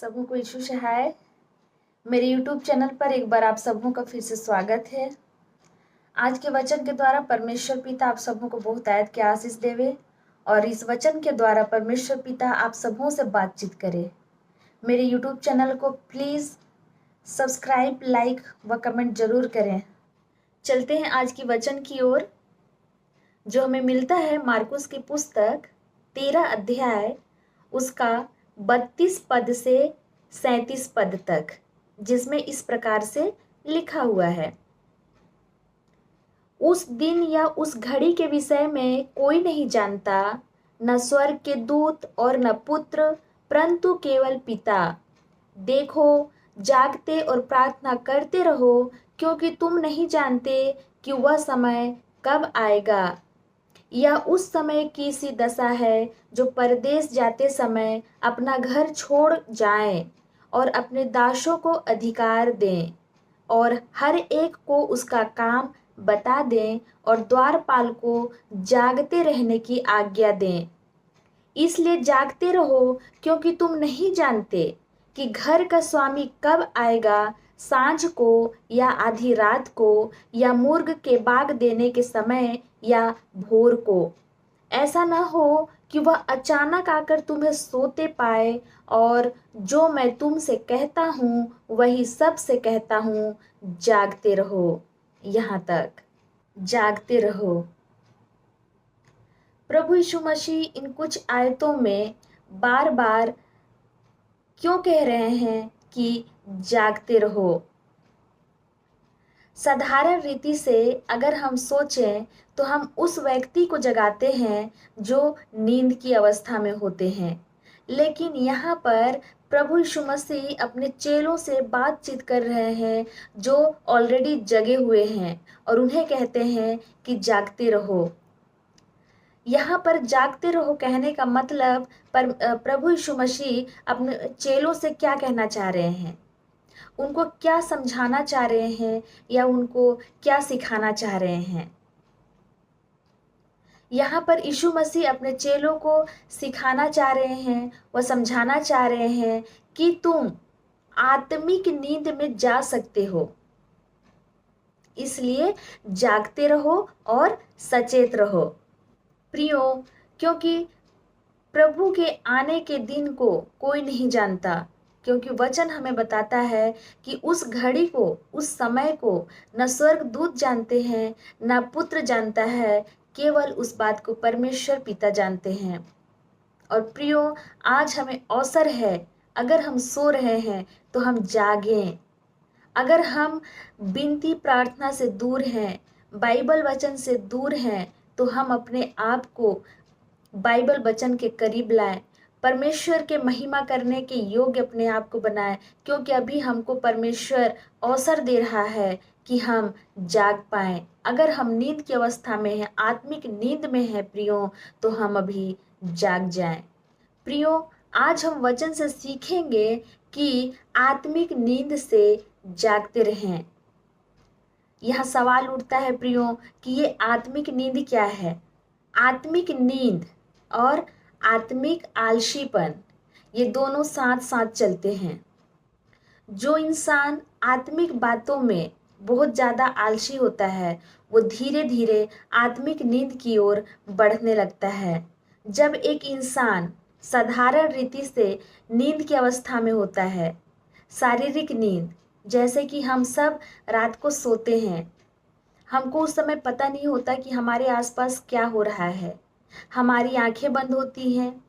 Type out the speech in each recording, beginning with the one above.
सबों को यीशु से हाय। मेरे YouTube चैनल पर एक बार आप सबों का फिर से स्वागत है। आज के वचन के द्वारा परमेश्वर पिता आप सबों को बहुत आयत के आशीष देवे और इस वचन के द्वारा परमेश्वर पिता आप सबों से बातचीत करे। मेरे YouTube चैनल को प्लीज़ सब्सक्राइब, लाइक व कमेंट जरूर करें। चलते हैं आज की वचन की ओर, जो हमें मिलता है मार्कुस की पुस्तक 13 अध्याय उसका 32 पद से 37 पद तक, जिसमें इस प्रकार से लिखा हुआ है। उस दिन या उस घड़ी के विषय में कोई नहीं जानता, न स्वर्ग के दूत और न पुत्र, परंतु केवल पिता। देखो, जागते और प्रार्थना करते रहो, क्योंकि तुम नहीं जानते कि वह समय कब आएगा। यह उस समय की सी दशा है जो परदेश जाते समय अपना घर छोड़ जाएं और अपने दासों को अधिकार दें और हर एक को उसका काम बता दें और द्वारपाल को जागते रहने की आज्ञा दें। इसलिए जागते रहो, क्योंकि तुम नहीं जानते कि घर का स्वामी कब आएगा, सांझ को या आधी रात को या मुर्ग के बाग देने के समय या भोर को। ऐसा न हो कि वह अचानक आकर तुम्हें सोते पाए। और जो मैं तुमसे कहता हूँ वही सबसे कहता हूँ, जागते रहो। यहाँ तक जागते रहो। प्रभु यीशु मसीह इन कुछ आयतों में बार बार क्यों कह रहे हैं कि जागते रहो। साधारण रीति से अगर हम सोचें तो हम उस व्यक्ति को जगाते हैं जो नींद की अवस्था में होते हैं, लेकिन यहाँ पर प्रभु यीशु मसीह अपने चेलों से बातचीत कर रहे हैं जो ऑलरेडी जगे हुए हैं और उन्हें कहते हैं कि जागते रहो। यहाँ पर जागते रहो कहने का मतलब प्रभु यीशु मसीह अपने चेलों से क्या कहना चाह रहे हैं, उनको क्या समझाना चाह रहे हैं या उनको क्या सिखाना चाह रहे हैं। यहाँ पर यीशु मसीह अपने चेलों को सिखाना चाह रहे हैं, वह समझाना चाह रहे हैं कि तुम आत्मिक नींद में जा सकते हो, इसलिए जागते रहो और सचेत रहो। प्रियो, क्योंकि प्रभु के आने के दिन को कोई नहीं जानता, क्योंकि वचन हमें बताता है कि उस घड़ी को, उस समय को न स्वर्ग दूत जानते हैं न पुत्र जानता है, केवल उस बात को परमेश्वर पिता जानते हैं। और प्रियो, आज हमें अवसर है, अगर हम सो रहे हैं तो हम जागें। अगर हम विनती प्रार्थना से दूर हैं, बाइबल वचन से दूर हैं, तो हम अपने आप को बाइबल वचन के करीब लाएं, परमेश्वर के महिमा करने के योग्य अपने आप को बनाएं, क्योंकि अभी हमको परमेश्वर अवसर दे रहा है कि हम जाग पाएं। अगर हम नींद की अवस्था में हैं, आत्मिक नींद में हैं प्रियो, तो हम अभी जाग जाएं। प्रियो, आज हम वचन से सीखेंगे कि आत्मिक नींद से जागते रहें। यह सवाल उठता है प्रियो कि ये आत्मिक नींद क्या है। आत्मिक नींद और आत्मिक आलसीपन, ये दोनों साथ साथ चलते हैं। जो इंसान आत्मिक बातों में बहुत ज़्यादा आलसी होता है, वो धीरे धीरे आत्मिक नींद की ओर बढ़ने लगता है। जब एक इंसान साधारण रीति से नींद की अवस्था में होता है, शारीरिक नींद, जैसे कि हम सब रात को सोते हैं, हमको उस समय पता नहीं होता कि हमारे आसपास क्या हो रहा है। हमारी आंखें बंद होती हैं,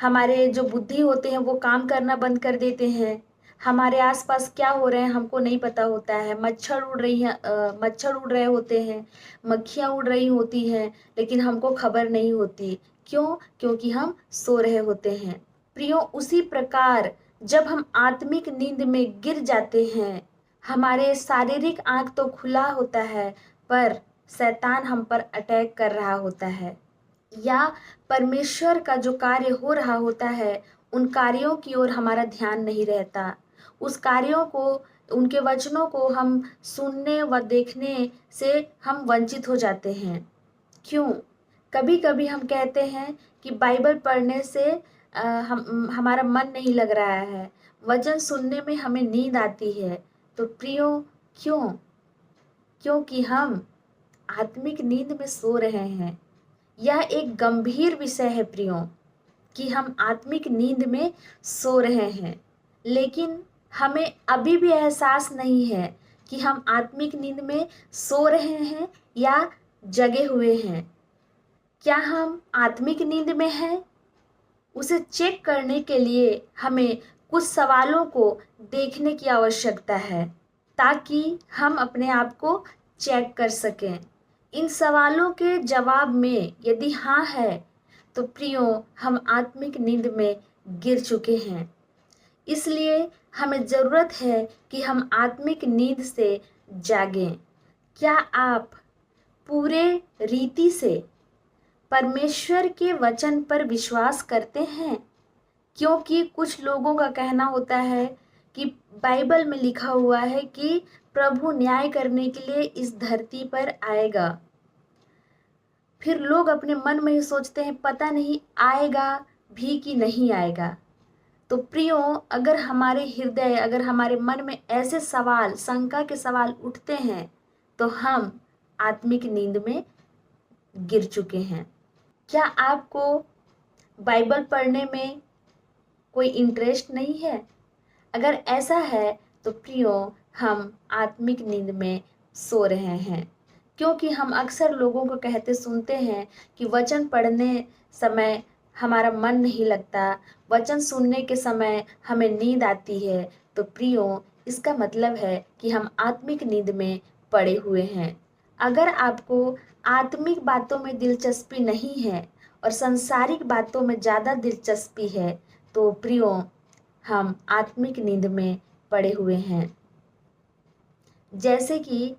हमारे जो बुद्धि होते हैं वो काम करना बंद कर देते हैं। हमारे आसपास क्या हो रहे हैं हमको नहीं पता होता है। मच्छर उड़ रही हैं, मच्छर उड़ रहे होते हैं, मक्खियाँ उड़ रही होती हैं, लेकिन हमको खबर नहीं होती। क्यों? क्योंकि हम सो रहे होते हैं। प्रियो, उसी प्रकार जब हम आत्मिक नींद में गिर जाते हैं, हमारे शारीरिक आंख तो खुला होता है, पर शैतान हम पर अटैक कर रहा होता है, या परमेश्वर का जो कार्य हो रहा होता है उन कार्यों की ओर हमारा ध्यान नहीं रहता। उस कार्यों को, उनके वचनों को हम सुनने व देखने से हम वंचित हो जाते हैं। क्यों? कभी कभी हम कहते हैं कि बाइबल पढ़ने से हमारा मन नहीं लग रहा है, वचन सुनने में हमें नींद आती है। तो प्रियो, क्यों? क्योंकि हम आत्मिक नींद में सो रहे हैं। यह एक गंभीर विषय है प्रियो, कि हम आत्मिक नींद में सो रहे हैं, लेकिन हमें अभी भी एहसास नहीं है कि हम आत्मिक नींद में सो रहे हैं या जगे हुए हैं। क्या हम आत्मिक नींद में हैं? उसे चेक करने के लिए हमें कुछ सवालों को देखने की आवश्यकता है, ताकि हम अपने आप को चेक कर सकें। इन सवालों के जवाब में यदि हाँ है, तो प्रियो, हम आत्मिक नींद में गिर चुके हैं। इसलिए हमें ज़रूरत है कि हम आत्मिक नींद से जागें। क्या आप पूरे रीति से परमेश्वर के वचन पर विश्वास करते हैं? क्योंकि कुछ लोगों का कहना होता है कि बाइबल में लिखा हुआ है कि प्रभु न्याय करने के लिए इस धरती पर आएगा। फिर लोग अपने मन में ही सोचते हैं, पता नहीं आएगा भी कि नहीं आएगा। तो प्रियो, अगर हमारे हृदय, अगर हमारे मन में ऐसे सवाल, शंका के सवाल उठते हैं, तो हम आत्मिक नींद में गिर चुके हैं। क्या आपको बाइबल पढ़ने में कोई इंटरेस्ट नहीं है? अगर ऐसा है तो प्रियो, हम आत्मिक नींद में सो रहे हैं। क्योंकि हम अक्सर लोगों को कहते सुनते हैं कि वचन पढ़ने समय हमारा मन नहीं लगता, वचन सुनने के समय हमें नींद आती है। तो प्रियो, इसका मतलब है कि हम आत्मिक नींद में पड़े हुए हैं। अगर आपको आत्मिक बातों में दिलचस्पी नहीं है और सांसारिक बातों में ज़्यादा दिलचस्पी है, तो प्रियो, हम आत्मिक नींद में पड़े हुए हैं। जैसे कि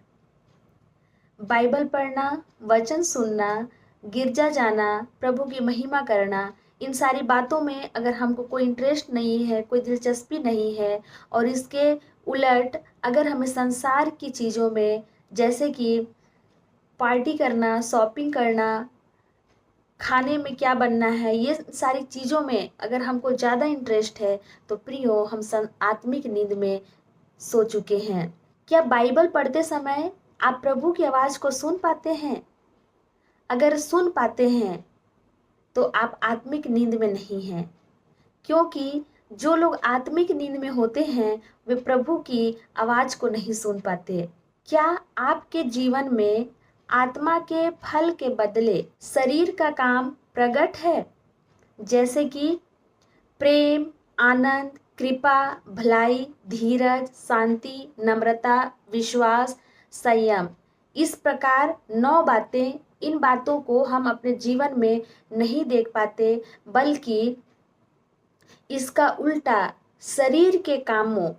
बाइबल पढ़ना, वचन सुनना, गिरजा जाना, प्रभु की महिमा करना, इन सारी बातों में अगर हमको कोई इंटरेस्ट नहीं है, कोई दिलचस्पी नहीं है, और इसके उलट अगर हमें संसार की चीज़ों में, जैसे कि पार्टी करना, शॉपिंग करना, खाने में क्या बनना है, ये सारी चीज़ों में अगर हमको ज़्यादा इंटरेस्ट है, तो प्रियो, हम आत्मिक नींद में सो चुके हैं। क्या बाइबल पढ़ते समय आप प्रभु की आवाज़ को सुन पाते हैं? अगर सुन पाते हैं तो आप आत्मिक नींद में नहीं हैं, क्योंकि जो लोग आत्मिक नींद में होते हैं वे प्रभु की आवाज़ को नहीं सुन पाते। क्या आपके जीवन में आत्मा के फल के बदले शरीर का काम प्रकट है? जैसे कि प्रेम, आनंद, कृपा, भलाई, धीरज, शांति, नम्रता, विश्वास, संयम। इस प्रकार 9 बातें, इन बातों को हम अपने जीवन में नहीं देख पाते, बल्कि इसका उल्टा शरीर के कामों,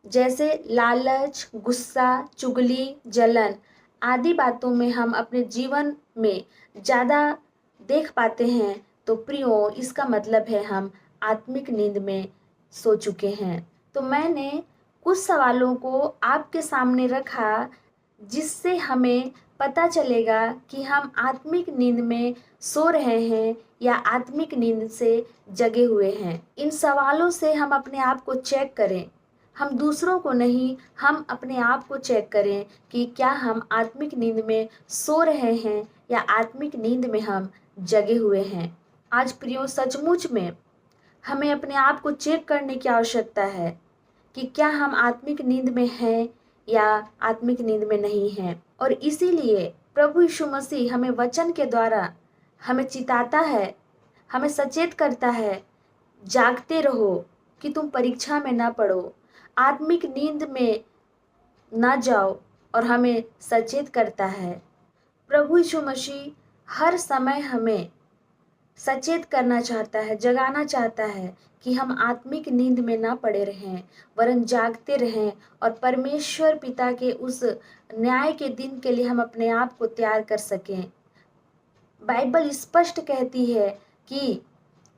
जैसे लालच, गुस्सा, चुगली, जलन आदि बातों में हम अपने जीवन में ज़्यादा देख पाते हैं। तो प्रियो, इसका मतलब है हम आत्मिक नींद में सो चुके हैं। तो मैंने कुछ सवालों को आपके सामने रखा, जिससे हमें पता चलेगा कि हम आत्मिक नींद में सो रहे हैं या आत्मिक नींद से जगे हुए हैं। इन सवालों से हम अपने आप को चेक करें, हम दूसरों को नहीं, हम अपने आप को चेक करें कि क्या हम आत्मिक नींद में सो रहे हैं या आत्मिक नींद में हम जगे हुए हैं। आज प्रियो, सचमुच में हमें अपने आप को चेक करने की आवश्यकता है कि क्या हम आत्मिक नींद में हैं या आत्मिक नींद में नहीं हैं। और इसीलिए प्रभु यीशु मसीह हमें वचन के द्वारा हमें चिताता है, हमें सचेत करता है, जागते रहो कि तुम परीक्षा में ना पड़ो, आत्मिक नींद में ना जाओ, और हमें सचेत करता है। प्रभु यीशु मसीह हर समय हमें सचेत करना चाहता है, जगाना चाहता है कि हम आत्मिक नींद में ना पड़े रहें, वरन जागते रहें, और परमेश्वर पिता के उस न्याय के दिन के लिए हम अपने आप को तैयार कर सकें। बाइबल स्पष्ट कहती है कि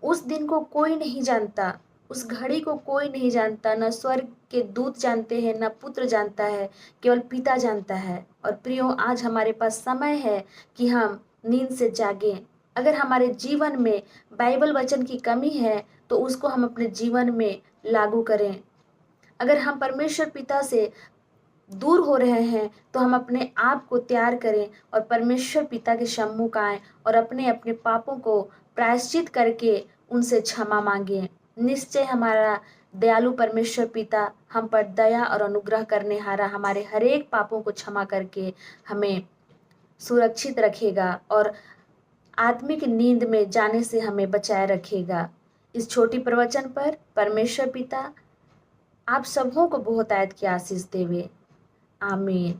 उस दिन को कोई नहीं जानता, उस घड़ी को कोई नहीं जानता, न स्वर्ग के दूत जानते हैं, न पुत्र जानता है, केवल पिता जानता है। और प्रियो, आज हमारे पास समय है कि हम नींद से जागें, अगर हमारे जीवन में बाइबल वचन की कमी है तो उसको हम अपने जीवन में लागू करें। अगर हम परमेश्वर पिता से दूर हो रहे हैं तो हम अपने आप को तैयार करें और परमेश्वर पिता के सम्मुख आएं और अपने अपने पापों को प्रायश्चित करके उनसे क्षमा मांगें। निश्चय हमारा दयालु परमेश्वर पिता हम पर दया और अनुग्रह करने हारा हमारे हर एक पापों को क्षमा करके हमें सुरक्षित रखेगा और आत्मिक नींद में जाने से हमें बचाए रखेगा। इस छोटी प्रवचन पर परमेश्वर पिता आप सबों को बहुत आयत की आशीष देवे। आमीन।